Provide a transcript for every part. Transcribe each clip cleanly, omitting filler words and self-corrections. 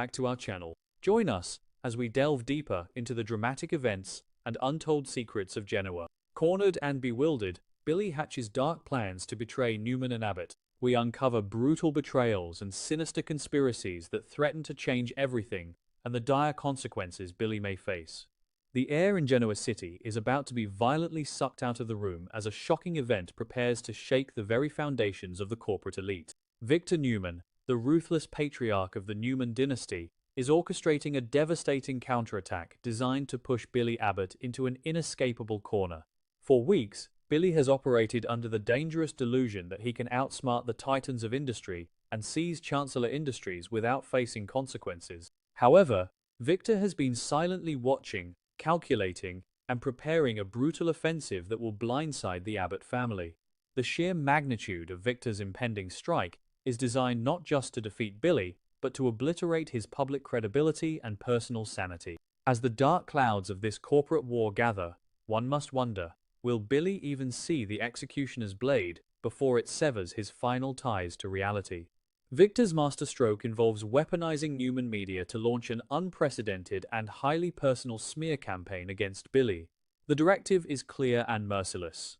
back to our channel. Join us as we delve deeper into the dramatic events and untold secrets of Genoa. Cornered and bewildered, Billy hatches dark plans to betray Newman and Abbott. We uncover brutal betrayals and sinister conspiracies that threaten to change everything and the dire consequences Billy may face. The air in Genoa City is about to be violently sucked out of the room as a shocking event prepares to shake the very foundations of the corporate elite. Victor Newman, the ruthless patriarch of the Newman dynasty, is orchestrating a devastating counterattack designed to push Billy Abbott into an inescapable corner. For weeks, Billy has operated under the dangerous delusion that he can outsmart the titans of industry and seize Chancellor Industries without facing consequences. However, Victor has been silently watching, calculating, and preparing a brutal offensive that will blindside the Abbott family. The sheer magnitude of Victor's impending strike is designed not just to defeat Billy, but to obliterate his public credibility and personal sanity. As the dark clouds of this corporate war gather, one must wonder, will Billy even see the executioner's blade before it severs his final ties to reality? Victor's masterstroke involves weaponizing Newman media to launch an unprecedented and highly personal smear campaign against Billy. The directive is clear and merciless.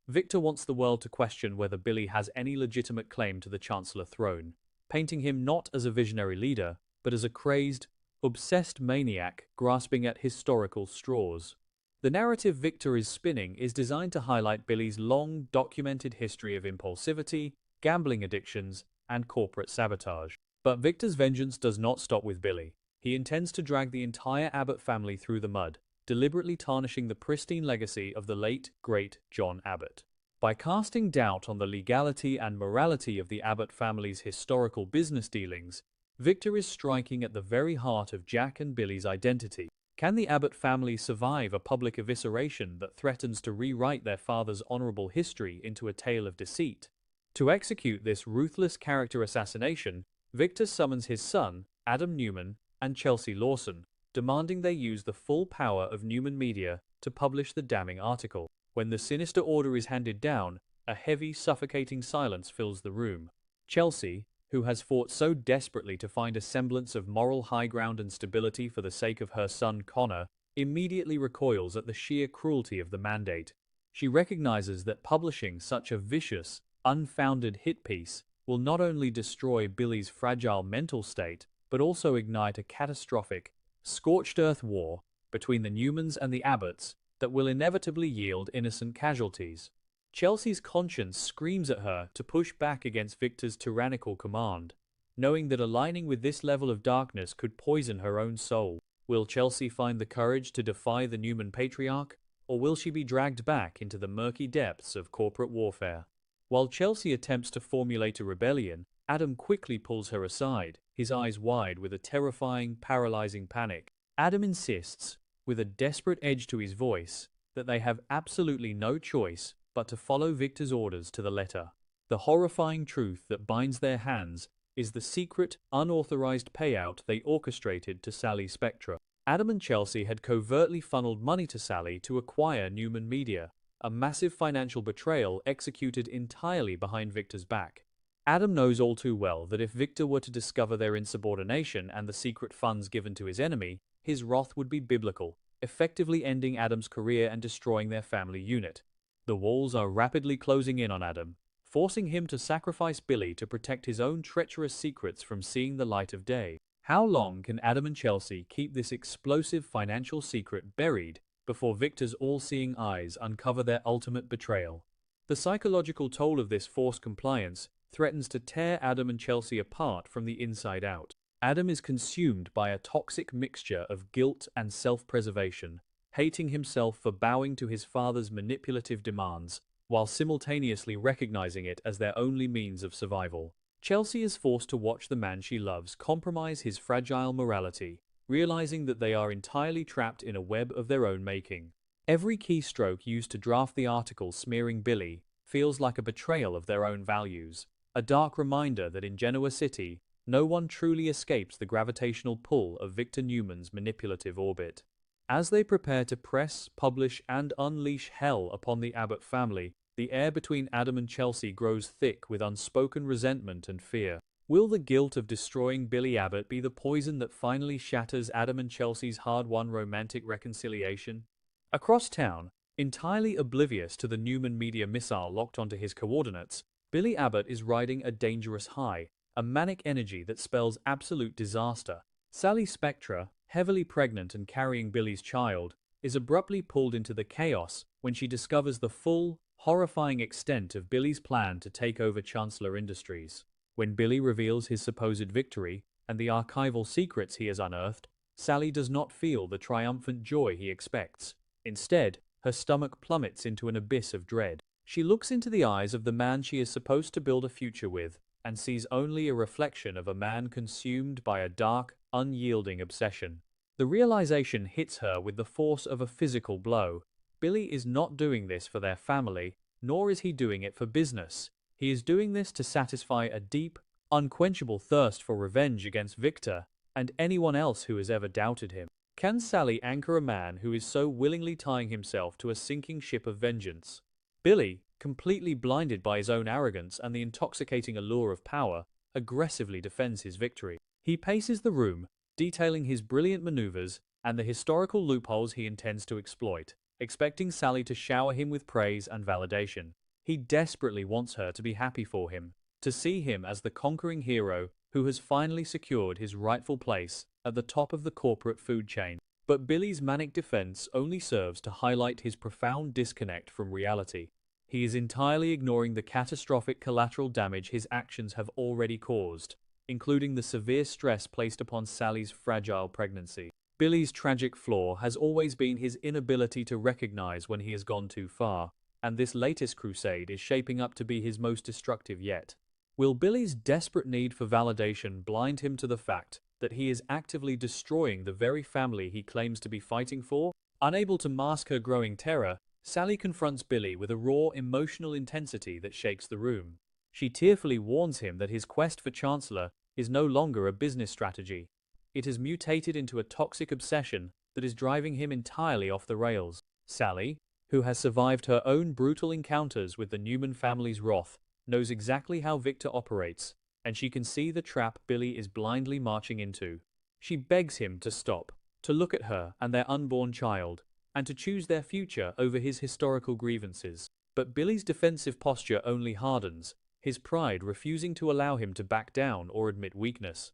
Victor wants the world to question whether Billy has any legitimate claim to the Chancellor throne, painting him not as a visionary leader, but as a crazed, obsessed maniac grasping at historical straws. The narrative Victor is spinning is designed to highlight Billy's long, documented history of impulsivity, gambling addictions, and corporate sabotage. But Victor's vengeance does not stop with Billy. He intends to drag the entire Abbott family through the mud, deliberately tarnishing the pristine legacy of the late, great John Abbott. By casting doubt on the legality and morality of the Abbott family's historical business dealings, Victor is striking at the very heart of Jack and Billy's identity. Can the Abbott family survive a public evisceration that threatens to rewrite their father's honorable history into a tale of deceit? To execute this ruthless character assassination, Victor summons his son, Adam Newman, and Chelsea Lawson, demanding they use the full power of Newman Media to publish the damning article. When the sinister order is handed down, a heavy, suffocating silence fills the room. Chelsea, who has fought so desperately to find a semblance of moral high ground and stability for the sake of her son Connor, immediately recoils at the sheer cruelty of the mandate. She recognizes that publishing such a vicious, unfounded hit piece will not only destroy Billy's fragile mental state, but also ignite a catastrophic, scorched earth war between the Newmans and the Abbotts that will inevitably yield innocent casualties. Chelsea's conscience screams at her to push back against Victor's tyrannical command, knowing that aligning with this level of darkness could poison her own soul. Will Chelsea find the courage to defy the Newman patriarch, or will she be dragged back into the murky depths of corporate warfare? While Chelsea attempts to formulate a rebellion, Adam quickly pulls her aside, his eyes wide with a terrifying, paralyzing panic. Adam insists, with a desperate edge to his voice, that they have absolutely no choice but to follow Victor's orders to the letter. The horrifying truth that binds their hands is the secret, unauthorized payout they orchestrated to Sally Spectra. Adam and Chelsea had covertly funneled money to Sally to acquire Newman Media, a massive financial betrayal executed entirely behind Victor's back. Adam knows all too well that if Victor were to discover their insubordination and the secret funds given to his enemy, his wrath would be biblical, effectively ending Adam's career and destroying their family unit. The walls are rapidly closing in on Adam, forcing him to sacrifice Billy to protect his own treacherous secrets from seeing the light of day. How long can Adam and Chelsea keep this explosive financial secret buried before Victor's all-seeing eyes uncover their ultimate betrayal? The psychological toll of this forced compliance threatens to tear Adam and Chelsea apart from the inside out. Adam is consumed by a toxic mixture of guilt and self-preservation, hating himself for bowing to his father's manipulative demands, while simultaneously recognizing it as their only means of survival. Chelsea is forced to watch the man she loves compromise his fragile morality, realizing that they are entirely trapped in a web of their own making. Every keystroke used to draft the article smearing Billy feels like a betrayal of their own values, a dark reminder that in Genoa City, no one truly escapes the gravitational pull of Victor Newman's manipulative orbit. As they prepare to press, publish, and unleash hell upon the Abbott family, the air between Adam and Chelsea grows thick with unspoken resentment and fear. Will the guilt of destroying Billy Abbott be the poison that finally shatters Adam and Chelsea's hard-won romantic reconciliation? Across town, entirely oblivious to the Newman media missile locked onto his coordinates, Billy Abbott is riding a dangerous high, a manic energy that spells absolute disaster. Sally Spectra, heavily pregnant and carrying Billy's child, is abruptly pulled into the chaos when she discovers the full, horrifying extent of Billy's plan to take over Chancellor Industries. When Billy reveals his supposed victory and the archival secrets he has unearthed, Sally does not feel the triumphant joy he expects. Instead, her stomach plummets into an abyss of dread. She looks into the eyes of the man she is supposed to build a future with, and sees only a reflection of a man consumed by a dark, unyielding obsession. The realization hits her with the force of a physical blow. Billy is not doing this for their family, nor is he doing it for business. He is doing this to satisfy a deep, unquenchable thirst for revenge against Victor and anyone else who has ever doubted him. Can Sally anchor a man who is so willingly tying himself to a sinking ship of vengeance? Billy, completely blinded by his own arrogance and the intoxicating allure of power, aggressively defends his victory. He paces the room, detailing his brilliant maneuvers and the historical loopholes he intends to exploit, expecting Sally to shower him with praise and validation. He desperately wants her to be happy for him, to see him as the conquering hero who has finally secured his rightful place at the top of the corporate food chain. But Billy's manic defense only serves to highlight his profound disconnect from reality. He is entirely ignoring the catastrophic collateral damage his actions have already caused, including the severe stress placed upon Sally's fragile pregnancy. Billy's tragic flaw has always been his inability to recognize when he has gone too far, and this latest crusade is shaping up to be his most destructive yet. Will Billy's desperate need for validation blind him to the fact that he is actively destroying the very family he claims to be fighting for? Unable to mask her growing terror, Sally confronts Billy with a raw emotional intensity that shakes the room. She tearfully warns him that his quest for Chancellor is no longer a business strategy. It has mutated into a toxic obsession that is driving him entirely off the rails. Sally, who has survived her own brutal encounters with the Newman family's wrath, knows exactly how Victor operates, and she can see the trap Billy is blindly marching into. She begs him to stop, to look at her and their unborn child, and to choose their future over his historical grievances. But Billy's defensive posture only hardens, his pride refusing to allow him to back down or admit weakness.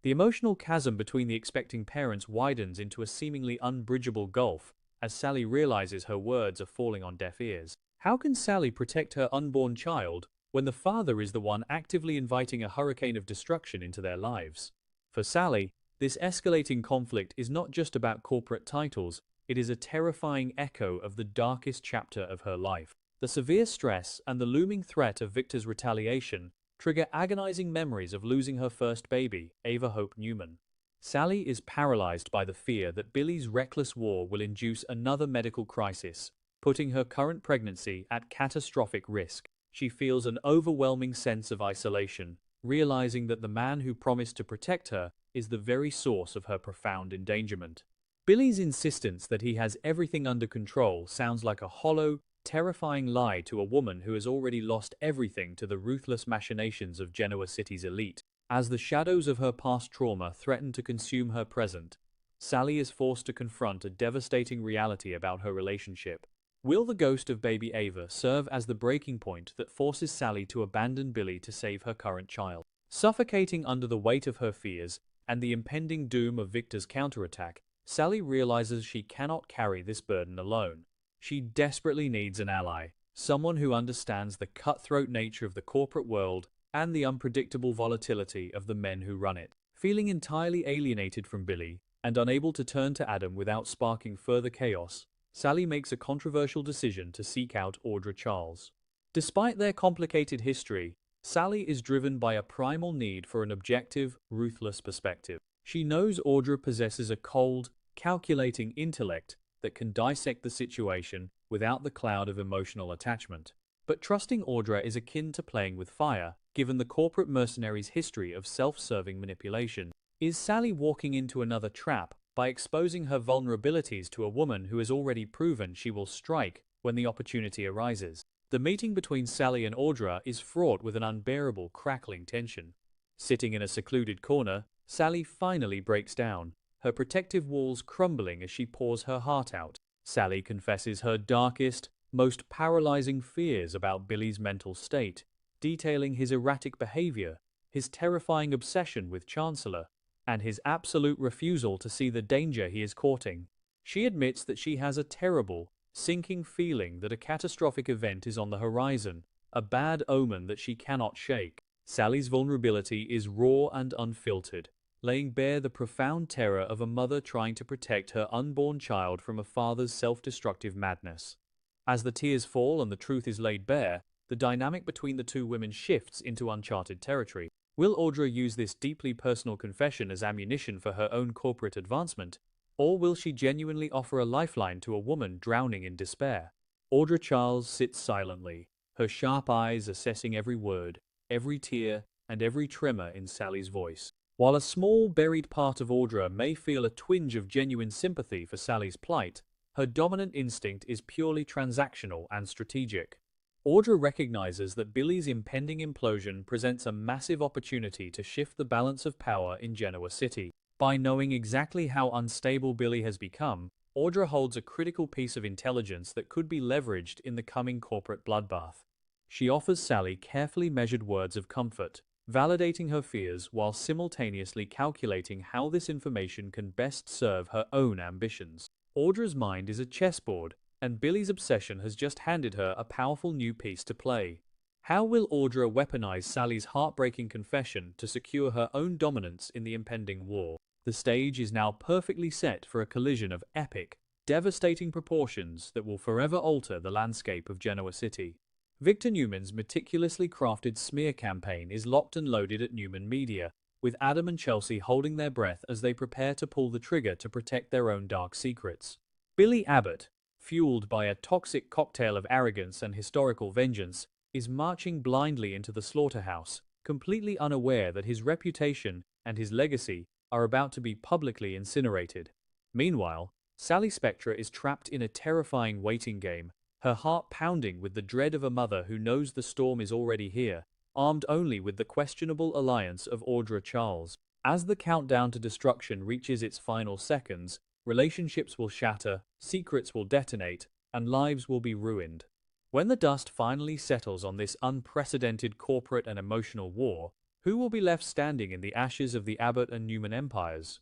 The emotional chasm between the expecting parents widens into a seemingly unbridgeable gulf as Sally realizes her words are falling on deaf ears. How can Sally protect her unborn child when the father is the one actively inviting a hurricane of destruction into their lives? For Sally, this escalating conflict is not just about corporate titles, it is a terrifying echo of the darkest chapter of her life. The severe stress and the looming threat of Victor's retaliation trigger agonizing memories of losing her first baby, Ava Hope Newman. Sally is paralyzed by the fear that Billy's reckless war will induce another medical crisis, putting her current pregnancy at catastrophic risk. She feels an overwhelming sense of isolation, realizing that the man who promised to protect her is the very source of her profound endangerment. Billy's insistence that he has everything under control sounds like a hollow, terrifying lie to a woman who has already lost everything to the ruthless machinations of Genoa City's elite. As the shadows of her past trauma threaten to consume her present, Sally is forced to confront a devastating reality about her relationship. Will the ghost of baby Ava serve as the breaking point that forces Sally to abandon Billy to save her current child? Suffocating under the weight of her fears and the impending doom of Victor's counterattack, Sally realizes she cannot carry this burden alone. She desperately needs an ally, someone who understands the cutthroat nature of the corporate world and the unpredictable volatility of the men who run it. Feeling entirely alienated from Billy and unable to turn to Adam without sparking further chaos, Sally makes a controversial decision to seek out Audra Charles. Despite their complicated history, Sally is driven by a primal need for an objective, ruthless perspective. She knows Audra possesses a cold, calculating intellect that can dissect the situation without the cloud of emotional attachment. But trusting Audra is akin to playing with fire, given the corporate mercenary's history of self-serving manipulation. Is Sally walking into another trap by exposing her vulnerabilities to a woman who has already proven she will strike when the opportunity arises? The meeting between Sally and Audra is fraught with an unbearable, crackling tension. Sitting in a secluded corner, Sally finally breaks down, her protective walls crumbling as she pours her heart out. Sally confesses her darkest, most paralyzing fears about Billy's mental state, detailing his erratic behavior, his terrifying obsession with Chancellor, and his absolute refusal to see the danger he is courting. She admits that she has a terrible, sinking feeling that a catastrophic event is on the horizon, a bad omen that she cannot shake. Sally's vulnerability is raw and unfiltered, laying bare the profound terror of a mother trying to protect her unborn child from a father's self-destructive madness. As the tears fall and the truth is laid bare, the dynamic between the two women shifts into uncharted territory. Will Audra use this deeply personal confession as ammunition for her own corporate advancement, or will she genuinely offer a lifeline to a woman drowning in despair? Audra Charles sits silently, her sharp eyes assessing every word, every tear, and every tremor in Sally's voice. While a small, buried part of Audra may feel a twinge of genuine sympathy for Sally's plight, her dominant instinct is purely transactional and strategic. Audra recognizes that Billy's impending implosion presents a massive opportunity to shift the balance of power in Genoa City. By knowing exactly how unstable Billy has become, Audra holds a critical piece of intelligence that could be leveraged in the coming corporate bloodbath. She offers Sally carefully measured words of comfort, validating her fears while simultaneously calculating how this information can best serve her own ambitions. Audra's mind is a chessboard, and Billy's obsession has just handed her a powerful new piece to play. How will Audra weaponize Sally's heartbreaking confession to secure her own dominance in the impending war? The stage is now perfectly set for a collision of epic, devastating proportions that will forever alter the landscape of Genoa City. Victor Newman's meticulously crafted smear campaign is locked and loaded at Newman Media, with Adam and Chelsea holding their breath as they prepare to pull the trigger to protect their own dark secrets. Billy Abbott, fueled by a toxic cocktail of arrogance and historical vengeance, is marching blindly into the slaughterhouse, completely unaware that his reputation and his legacy are about to be publicly incinerated. Meanwhile, Sally Spectra is trapped in a terrifying waiting game, her heart pounding with the dread of a mother who knows the storm is already here, armed only with the questionable alliance of Audra Charles. As the countdown to destruction reaches its final seconds, relationships will shatter, secrets will detonate, and lives will be ruined. When the dust finally settles on this unprecedented corporate and emotional war, who will be left standing in the ashes of the Abbott and Newman empires?